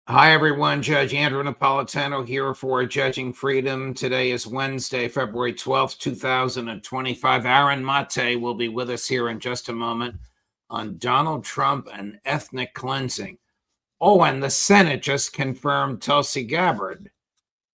Hi, everyone. Judge Andrew Napolitano here for Judging Freedom. Today is Wednesday, February 12th, 2025. Aaron Maté will be with us here in just a moment on Donald Trump and ethnic cleansing. Oh, and the Senate just confirmed Tulsi Gabbard,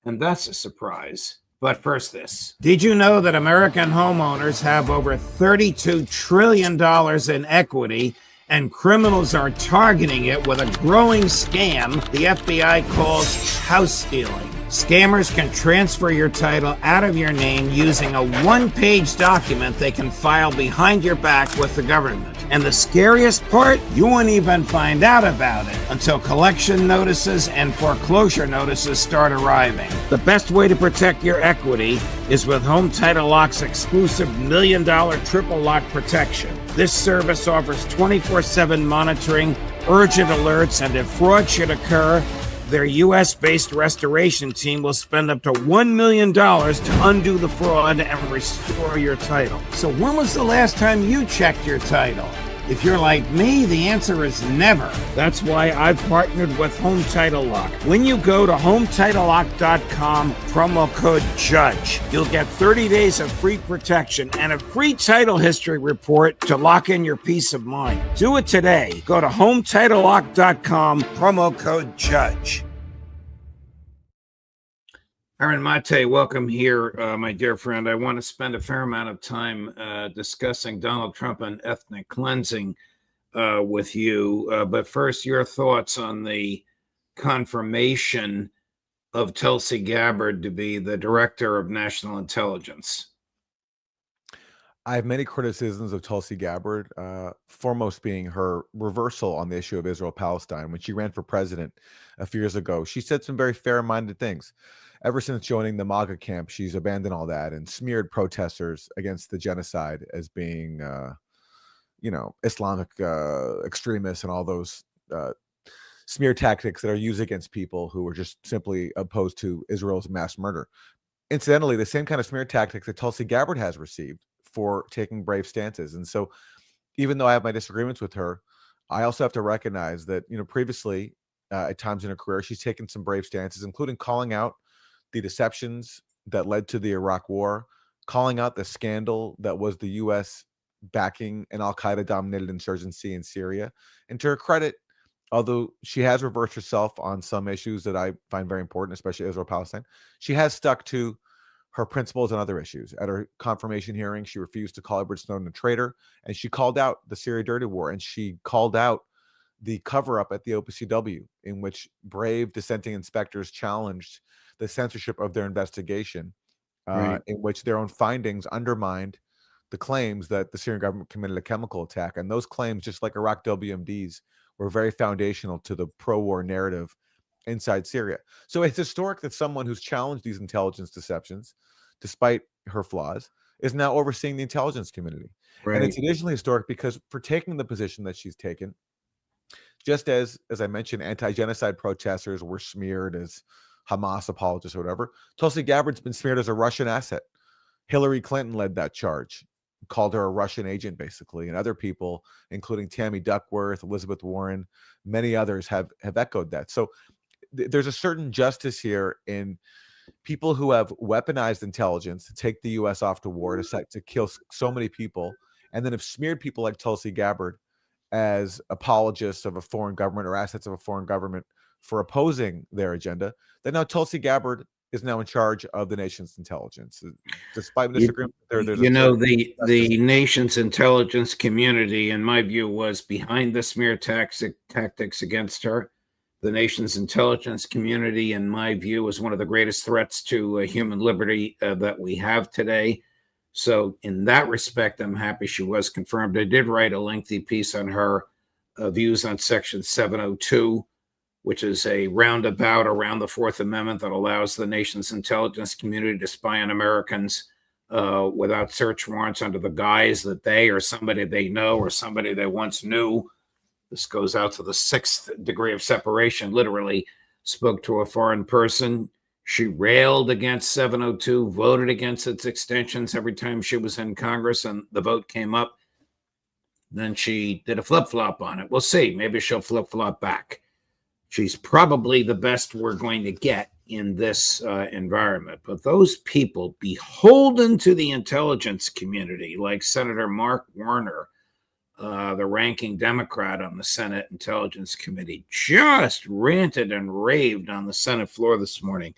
and that's a surprise. But first, this. Did you know that American homeowners have over $32 trillion in equity, and criminals are targeting it with a growing scam the FBI calls house stealing? Scammers can transfer your title out of your name using a one-page document they can file behind your back with the government. And the scariest part, you won't even find out about it until collection notices and foreclosure notices start arriving. The best way to protect your equity is with Home Title Lock's exclusive $1 million triple lock protection. This service offers 24/7 monitoring, urgent alerts, and if fraud should occur, their U.S.-based restoration team will spend up to $1 million to undo the fraud and restore your title. So when was the last time you checked your title? If you're like me, the answer is never. That's why I've partnered with Home Title Lock. When you go to HometitleLock.com, promo code JUDGE, you'll get 30 days of free protection and a free title history report to lock in your peace of mind. Do it today. Go to HometitleLock.com, promo code JUDGE. Aaron Maté, welcome here, my dear friend. I want to spend a fair amount of time discussing Donald Trump and ethnic cleansing with you. But first, your thoughts on the confirmation of Tulsi Gabbard to be the director of national intelligence. I have many criticisms of Tulsi Gabbard, foremost being her reversal on the issue of Israel-Palestine. When she ran for president a few years ago, she said some very fair-minded things. Ever since joining the MAGA camp, she's abandoned all that and smeared protesters against the genocide as being, Islamic extremists and all those smear tactics that are used against people who are just simply opposed to Israel's mass murder. Incidentally, the same kind of smear tactics that Tulsi Gabbard has received for taking brave stances. And so even though I have my disagreements with her, I also have to recognize that, previously at times in her career, she's taken some brave stances, including calling out the deceptions that led to the Iraq War, calling out the scandal that was the U.S. backing an al-Qaeda-dominated insurgency in Syria. And to her credit, although she has reversed herself on some issues that I find very important, especially Israel-Palestine, she has stuck to her principles on other issues. At her confirmation hearing, she refused to call Edward Snowden a traitor, and she called out the Syria dirty war, and she called out the cover-up at the OPCW, in which brave dissenting inspectors challenged the censorship of their investigation, in which their own findings undermined the claims that the Syrian government committed a chemical attack. And those claims, just like Iraq WMDs, were very foundational to the pro-war narrative inside Syria. So it's historic that someone who's challenged these intelligence deceptions, despite her flaws, is now overseeing the intelligence community. Right. And it's additionally historic because for taking the position that she's taken, just as I mentioned, anti-genocide protesters were smeared as Hamas apologists or whatever, Tulsi Gabbard's been smeared as a Russian asset. Hillary Clinton led that charge, called her a Russian agent, basically, and other people, including Tammy Duckworth, Elizabeth Warren, many others have echoed that. So there's a certain justice here in people who have weaponized intelligence to take the U.S. off to war, to kill so many people, and then have smeared people like Tulsi Gabbard as apologists of a foreign government or assets of a foreign government for opposing their agenda. Then now Tulsi Gabbard is now in charge of the nation's intelligence. Despite disagreement, the nation's intelligence community, in my view, was behind the smear tactics against her. The nation's intelligence community, in my view, is one of the greatest threats to human liberty that we have today. So in that respect, I'm happy she was confirmed. I did write a lengthy piece on her views on Section 702, which is a roundabout around the Fourth Amendment that allows the nation's intelligence community to spy on Americans without search warrants under the guise that they or somebody they know or somebody they once knew, this goes out to the sixth degree of separation, literally spoke to a foreign person. She railed against 702, voted against its extensions every time she was in Congress and the vote came up. Then she did a flip-flop on it. We'll see. Maybe she'll flip-flop back. She's probably the best we're going to get in this environment. But those people beholden to the intelligence community, like Senator Mark Warner, the ranking Democrat on the Senate Intelligence Committee, just ranted and raved on the Senate floor this morning.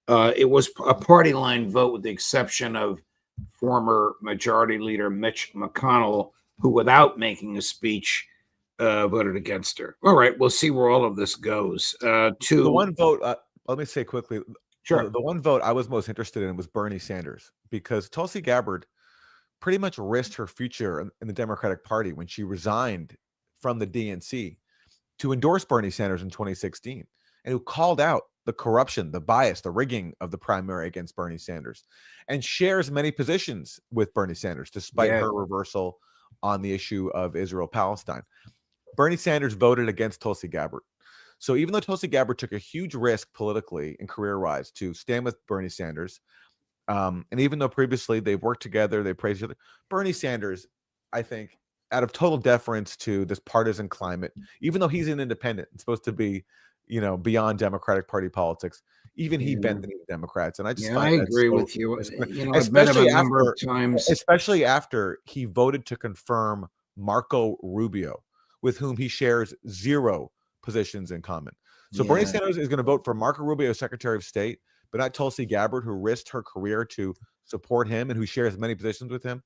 It was a party line vote with the exception of former Majority Leader Mitch McConnell, who, without making a speech, voted against her. All right, we'll see where all of this goes. The one vote, let me say quickly, Sure. The one vote I was most interested in was Bernie Sanders, because Tulsi Gabbard pretty much risked her future in the Democratic Party when she resigned from the DNC to endorse Bernie Sanders in 2016, and who called out the corruption, the bias, the rigging of the primary against Bernie Sanders, and shares many positions with Bernie Sanders, despite her reversal on the issue of Israel-Palestine. Bernie Sanders voted against Tulsi Gabbard. So even though Tulsi Gabbard took a huge risk politically and career-wise to stand with Bernie Sanders, and even though previously they've worked together, they praised each other, Bernie Sanders, I think, out of total deference to this partisan climate, even though he's an independent and supposed to be, beyond Democratic Party politics, even he bent the knee to Democrats. And I just find I agree with you. I've met him a number of times. Especially after he voted to confirm Marco Rubio, with whom he shares zero positions in common. So Bernie Sanders is going to vote for Marco Rubio as Secretary of State, but not Tulsi Gabbard, who risked her career to support him and who shares many positions with him.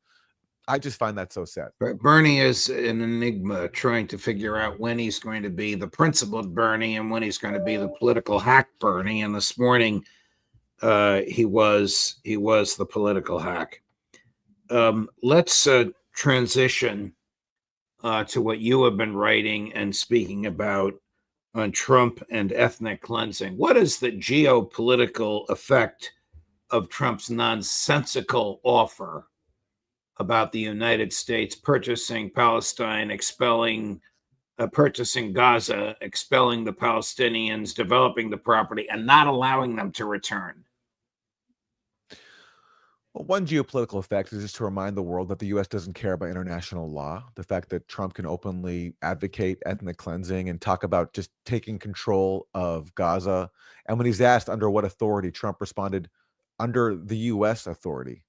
I just find that so sad. Bernie is an enigma, trying to figure out when he's going to be the principled Bernie and when he's going to be the political hack Bernie. And this morning, he was the political hack. Let's transition to what you have been writing and speaking about on Trump and ethnic cleansing. What is the geopolitical effect of Trump's nonsensical offer about the United States purchasing Palestine, purchasing Gaza, expelling the Palestinians, developing the property, and not allowing them to return? Well, one geopolitical effect is just to remind the world that the U.S. doesn't care about international law. The fact that Trump can openly advocate ethnic cleansing and talk about just taking control of Gaza. And when he's asked under what authority, Trump responded, under the U.S. authority.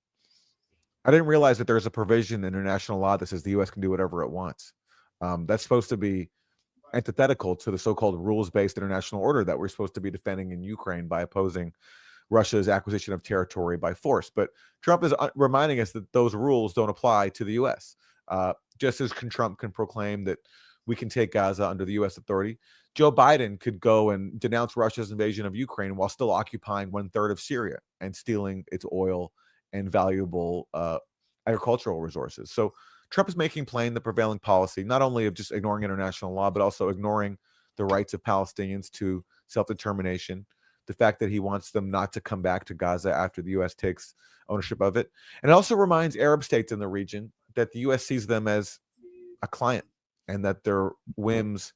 I didn't realize that there's a provision in international law that says the U.S. can do whatever it wants. That's supposed to be antithetical to the so-called rules-based international order that we're supposed to be defending in Ukraine by opposing Russia's acquisition of territory by force. But Trump is reminding us that those rules don't apply to the U.S. Just as Trump can proclaim that we can take Gaza under the U.S. authority, Joe Biden could go and denounce Russia's invasion of Ukraine while still occupying 1/3 of Syria and stealing its oil and valuable agricultural resources. So Trump is making plain the prevailing policy, not only of just ignoring international law, but also ignoring the rights of Palestinians to self-determination, the fact that he wants them not to come back to Gaza after the U.S. takes ownership of it. And it also reminds Arab states in the region that the U.S. sees them as a client and that their whims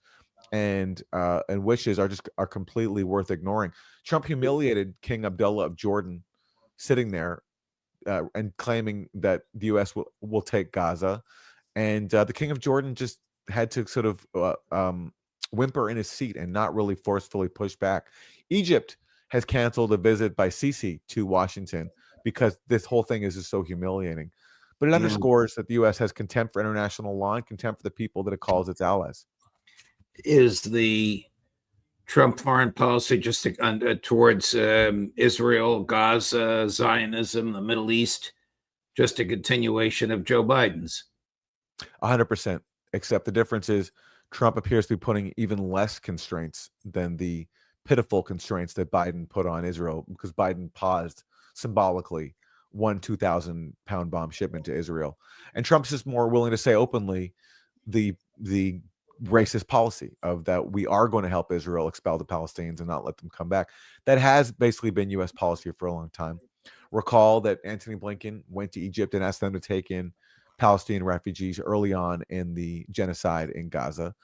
and wishes are completely worth ignoring. Trump humiliated King Abdullah of Jordan, sitting there and claiming that the U.S. will take Gaza. And the King of Jordan just had to sort of whimper in his seat and not really forcefully push back. Egypt has canceled a visit by Sisi to Washington because this whole thing is just so humiliating. But it underscores that the U.S. has contempt for international law and contempt for the people that it calls its allies. Is the Trump foreign policy just towards Israel, Gaza, Zionism, the Middle East, just a continuation of Joe Biden's? 100%, except the difference is Trump appears to be putting even less constraints than the pitiful constraints that Biden put on Israel, because Biden paused symbolically one 2,000-pound bomb shipment to Israel. And Trump's just more willing to say openly the racist policy of that we are going to help Israel expel the Palestinians and not let them come back. That has basically been U.S. policy for a long time. Recall that Antony Blinken went to Egypt and asked them to take in Palestinian refugees early on in the genocide in Gaza.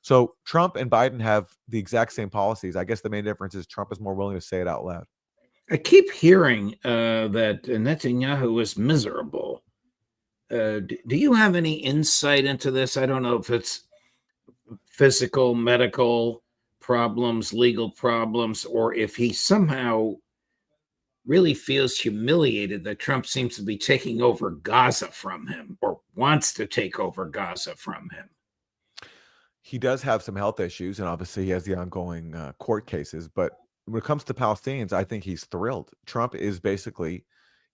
So Trump and Biden have the exact same policies. I guess the main difference is Trump is more willing to say it out loud. I keep hearing that Netanyahu is miserable. Do you have any insight into this? I don't know if it's physical, medical, problems, legal problems, or if he somehow really feels humiliated that Trump seems to be taking over Gaza from him or wants to take over Gaza from him. He does have some health issues, and obviously he has the ongoing court cases. But when it comes to Palestinians, I think he's thrilled. Trump is basically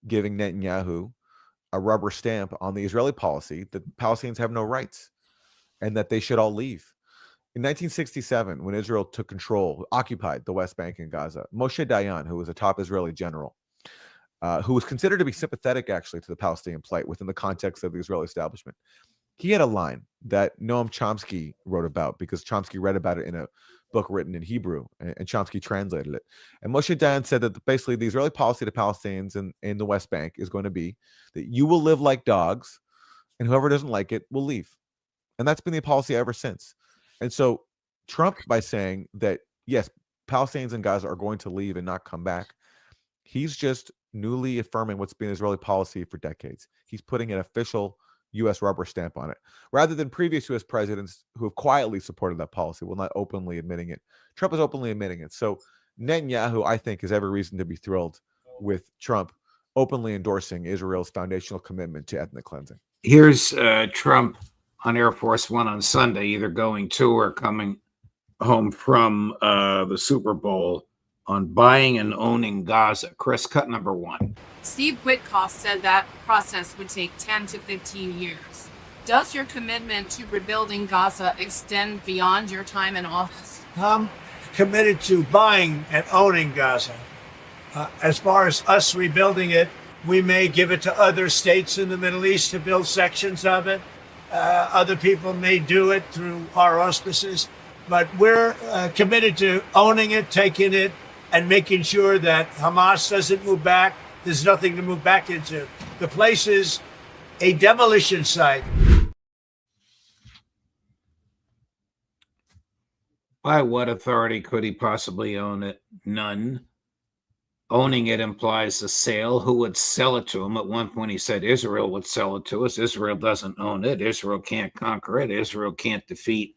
giving Netanyahu a rubber stamp on the Israeli policy that Palestinians have no rights and that they should all leave. In 1967, when Israel took control, occupied the West Bank and Gaza, Moshe Dayan, who was a top Israeli general, who was considered to be sympathetic actually to the Palestinian plight within the context of the Israeli establishment, he had a line that Noam Chomsky wrote about because Chomsky read about it in a book written in Hebrew, and Chomsky translated it. And Moshe Dayan said that basically the Israeli policy to Palestinians in the West Bank is going to be that you will live like dogs, and whoever doesn't like it will leave. And that's been the policy ever since. And so Trump, by saying that, yes, Palestinians in Gaza are going to leave and not come back, he's just newly affirming what's been Israeli policy for decades. He's putting an official U.S. rubber stamp on it, rather than previous U.S. presidents who have quietly supported that policy, while not openly admitting it. Trump is openly admitting it. So Netanyahu, I think, has every reason to be thrilled with Trump openly endorsing Israel's foundational commitment to ethnic cleansing. Here's Trump on Air Force One on Sunday, either going to or coming home from the Super Bowl, on buying and owning Gaza. Chris, cut number one. Steve Witkoff said that process would take 10 to 15 years. Does your commitment to rebuilding Gaza extend beyond your time in office? I'm committed to buying and owning Gaza. As far as us rebuilding it, we may give it to other states in the Middle East to build sections of it. Other people may do it through our auspices, but we're committed to owning it, taking it, and making sure that Hamas doesn't move back. There's nothing to move back into. The place is a demolition site. By what authority could he possibly own it? None. Owning it implies a sale. Who would sell it to him? At one point he said Israel would sell it to us. Israel doesn't own it. Israel can't conquer it. Israel can't defeat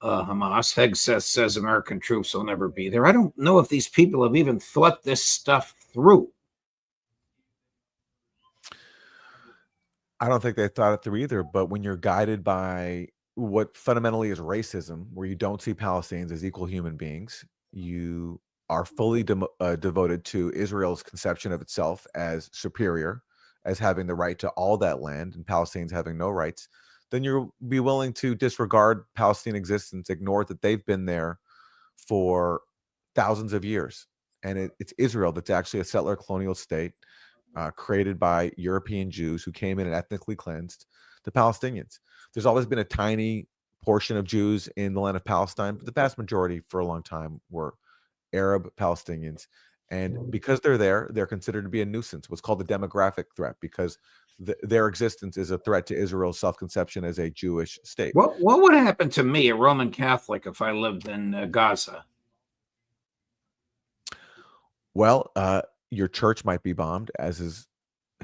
Hamas. Hegseth says American troops will never be there. I don't know if these people have even thought this stuff through. I don't think they thought it through either, but when you're guided by what fundamentally is racism, where you don't see Palestinians as equal human beings, you are fully devoted to Israel's conception of itself as superior, as having the right to all that land, and Palestinians having no rights, then you'll be willing to disregard Palestinian existence, ignore that they've been there for thousands of years. And it's Israel that's actually a settler colonial state created by European Jews who came in and ethnically cleansed the Palestinians. There's always been a tiny portion of Jews in the land of Palestine, but the vast majority for a long time were Arab Palestinians. And because they're there, they're considered to be a nuisance, what's called a demographic threat, because their existence is a threat to Israel's self-conception as a Jewish state. What would happen to me, a Roman Catholic, if I lived in Gaza? Well, your church might be bombed, as has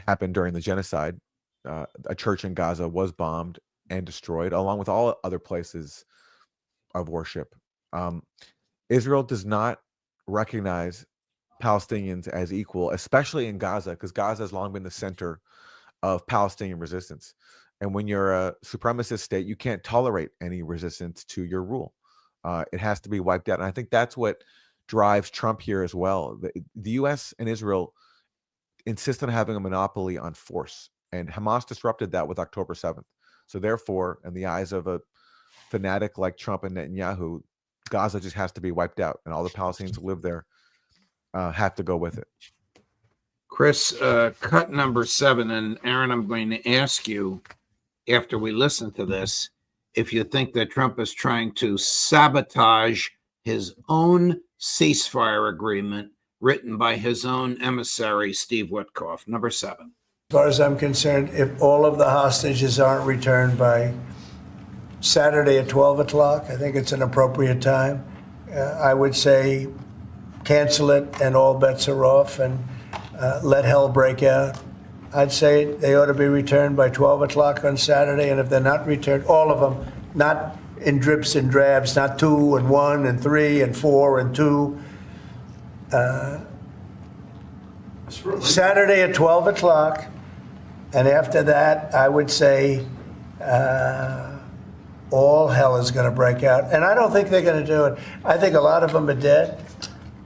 happened during the genocide. A church in Gaza was bombed and destroyed, along with all other places of worship. Israel does not recognize Palestinians as equal, especially in Gaza, because Gaza has long been the center of Palestinian resistance. And when you're a supremacist state, you can't tolerate any resistance to your rule. It has to be wiped out. And I think that's what drives Trump here as well. The U.S. and Israel insist on having a monopoly on force, and Hamas disrupted that with October 7th. So therefore, in the eyes of a fanatic like Trump and Netanyahu, Gaza just has to be wiped out, and all the Palestinians who live there have to go with it. Chris, cut number 7, and Aaron, I'm going to ask you, after we listen to this, if you think that Trump is trying to sabotage his own ceasefire agreement written by his own emissary, Steve Witkoff. Number 7. As far as I'm concerned, if all of the hostages aren't returned by Saturday at 12 o'clock, I think it's an appropriate time. I would say cancel it and all bets are off, and let hell break out. I'd say they ought to be returned by 12 o'clock on Saturday, and if they're not returned, all of them, not in drips and drabs, not 2 and 1 and 3 and 4 and 2. Saturday at 12 o'clock. And after that, I would say all hell is going to break out. And I don't think they're going to do it. I think a lot of them are dead.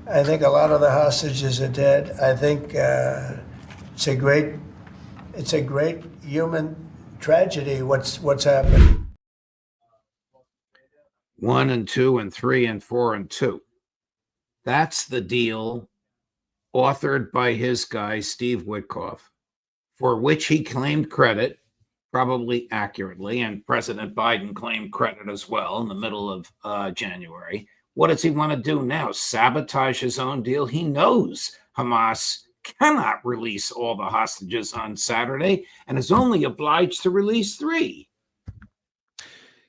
I think a lot of the hostages are dead. I think it's a great human tragedy what's happened. 1 and 2 and 3 and 4 and 2. That's the deal authored by his guy, Steve Witkoff, for which he claimed credit, probably accurately, and President Biden claimed credit as well in the middle of January. What does he want to do now? Sabotage his own deal? He knows Hamas cannot release all the hostages on Saturday and is only obliged to release 3.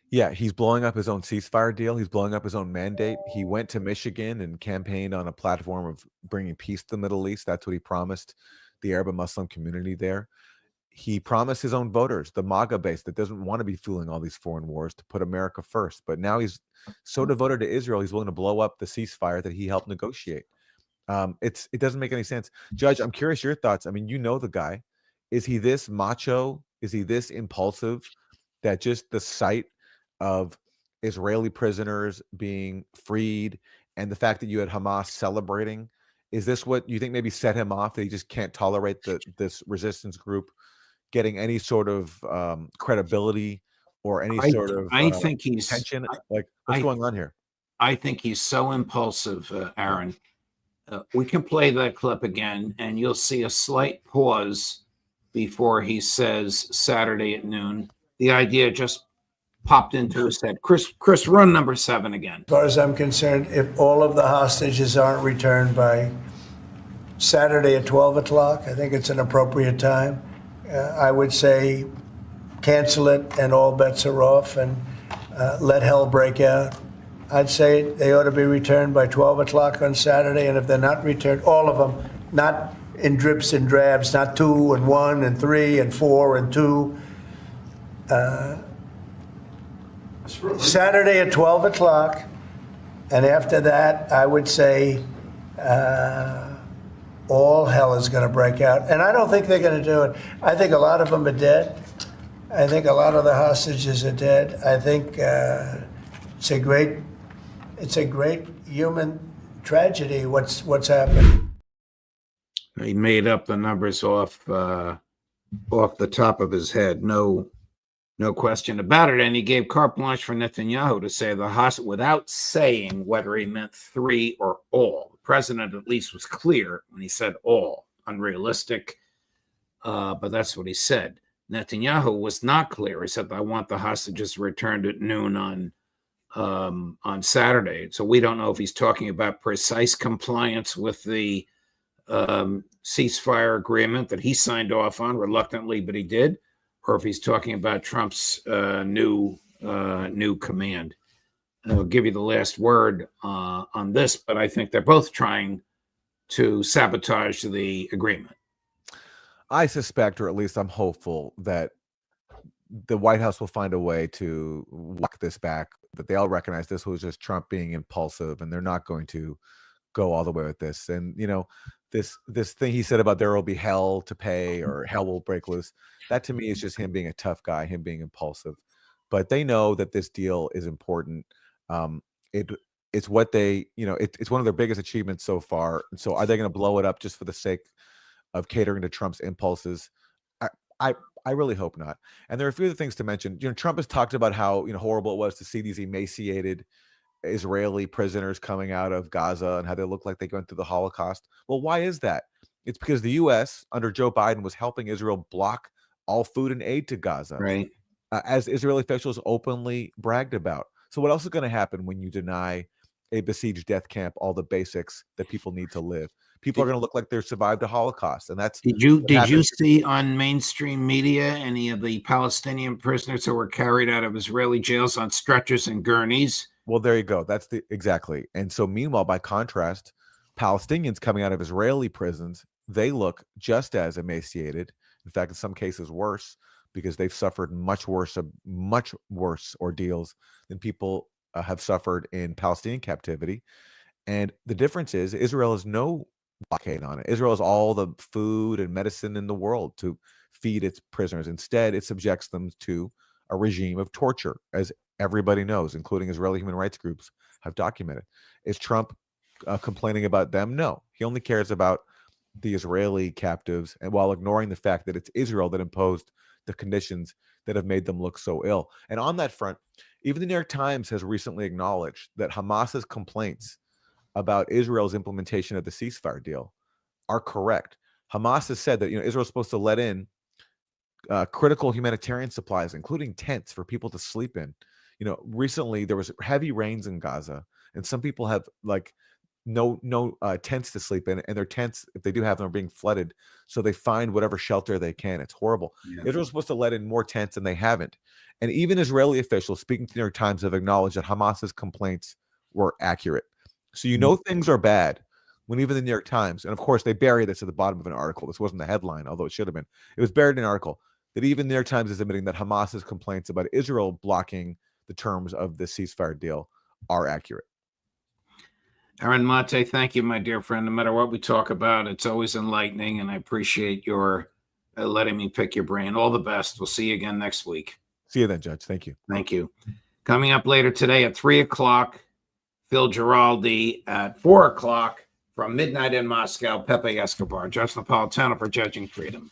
Yeah, he's blowing up his own ceasefire deal. He's blowing up his own mandate. He went to Michigan and campaigned on a platform of bringing peace to the Middle East. That's what he promised the Arab and Muslim community there. He promised his own voters, the MAGA base that doesn't want to be fueling all these foreign wars, to put America first. But now he's so devoted to Israel, he's willing to blow up the ceasefire that he helped negotiate. It doesn't make any sense. Judge, I'm curious your thoughts. I mean, you know the guy. Is he this macho? Is he this impulsive that just the sight of Israeli prisoners being freed and the fact that you had Hamas celebrating, is this what you think maybe set him off, that he just can't tolerate this resistance group getting any sort of credibility or any sort of I think he's attention? Like, what's going on here? I think he's so impulsive, Aaron. We can play that clip again, and you'll see a slight pause before he says Saturday at noon. The idea just popped into his head. Chris, run number 7 again. As far as I'm concerned, if all of the hostages aren't returned by Saturday at 12 o'clock, I think it's an appropriate time. I would say cancel it and all bets are off, and let hell break out. I'd say they ought to be returned by 12 o'clock on Saturday, and if they're not returned, all of them, not in drips and drabs, not 2 and 1 and 3 and 4 and 2. Saturday at 12 o'clock, and after that, I would say all hell is going to break out. And I don't think they're going to do it. I think a lot of them are dead. I think a lot of the hostages are dead. I think it's a great human tragedy what's happened. He made up the numbers off the top of his head. No question about it. And he gave carte blanche for Netanyahu to say the hostage without saying whether he meant 3 or all. The president at least was clear when he said all. Unrealistic, but that's what he said. Netanyahu was not clear. He said, I want the hostages returned at noon on Saturday. So we don't know if he's talking about precise compliance with the ceasefire agreement that he signed off on reluctantly, but he did, or if he's talking about Trump's new command. And I'll give you the last word on this, but I think they're both trying to sabotage the agreement. I suspect, or at least I'm hopeful, that the White House will find a way to walk this back, that they all recognize this was just Trump being impulsive and they're not going to go all the way with this. And, you know, this thing he said about there will be hell to pay or hell will break loose, that to me is just him being a tough guy, him being impulsive. But they know that this deal is important. It's what they, you know, it's one of their biggest achievements so far. And so are they going to blow it up just for the sake of catering to Trump's impulses? I really hope not. And there are a few other things to mention. You know, Trump has talked about how, you know, horrible it was to see these emaciated Israeli prisoners coming out of Gaza and how they look like they went through the Holocaust. Well, why is that? It's because the U.S. under Joe Biden was helping Israel block all food and aid to Gaza, Right. As Israeli officials openly bragged about. So what else is going to happen when you deny a besieged death camp all the basics that people need to live? People are going to look like they've survived a Holocaust, and that's. Did you see on mainstream media any of the Palestinian prisoners who were carried out of Israeli jails on stretchers and gurneys? Well, there you go. That's exactly. And so, meanwhile, by contrast, Palestinians coming out of Israeli prisons, they look just as emaciated. In fact, in some cases, worse, because they've suffered much worse ordeals than people have suffered in Palestinian captivity. And the difference is Israel has no blockade on it. Israel has all the food and medicine in the world to feed its prisoners. Instead, it subjects them to a regime of torture, as everybody knows, including Israeli human rights groups have documented. Is Trump complaining about them? No. He only cares about the Israeli captives, and while ignoring the fact that it's Israel that imposed the conditions that have made them look so ill. And on that front, even the New York Times has recently acknowledged that Hamas's complaints about Israel's implementation of the ceasefire deal are correct. Hamas has said that Israel's supposed to let in critical humanitarian supplies, including tents for people to sleep in. Recently there was heavy rains in Gaza, and some people have no tents to sleep in, and their tents, if they do have them, are being flooded. So they find whatever shelter they can. It's horrible. Yeah. Israel's supposed to let in more tents, and they haven't. And even Israeli officials speaking to the New York Times have acknowledged that Hamas's complaints were accurate. So things are bad when even the New York Times, and of course they bury this at the bottom of an article. This wasn't the headline, although it should have been. It was buried in an article that even the New York Times is admitting that Hamas's complaints about Israel blocking the terms of the ceasefire deal are accurate. Aaron Maté, thank you, my dear friend. No matter what we talk about, it's always enlightening, and I appreciate your letting me pick your brain. All the best. We'll see you again next week. See you then, Judge. Thank you. Thank you. Coming up later today at 3 o'clock, Phil Giraldi. At 4 o'clock, from midnight in Moscow, Pepe Escobar. Judge Napolitano for Judging Freedom.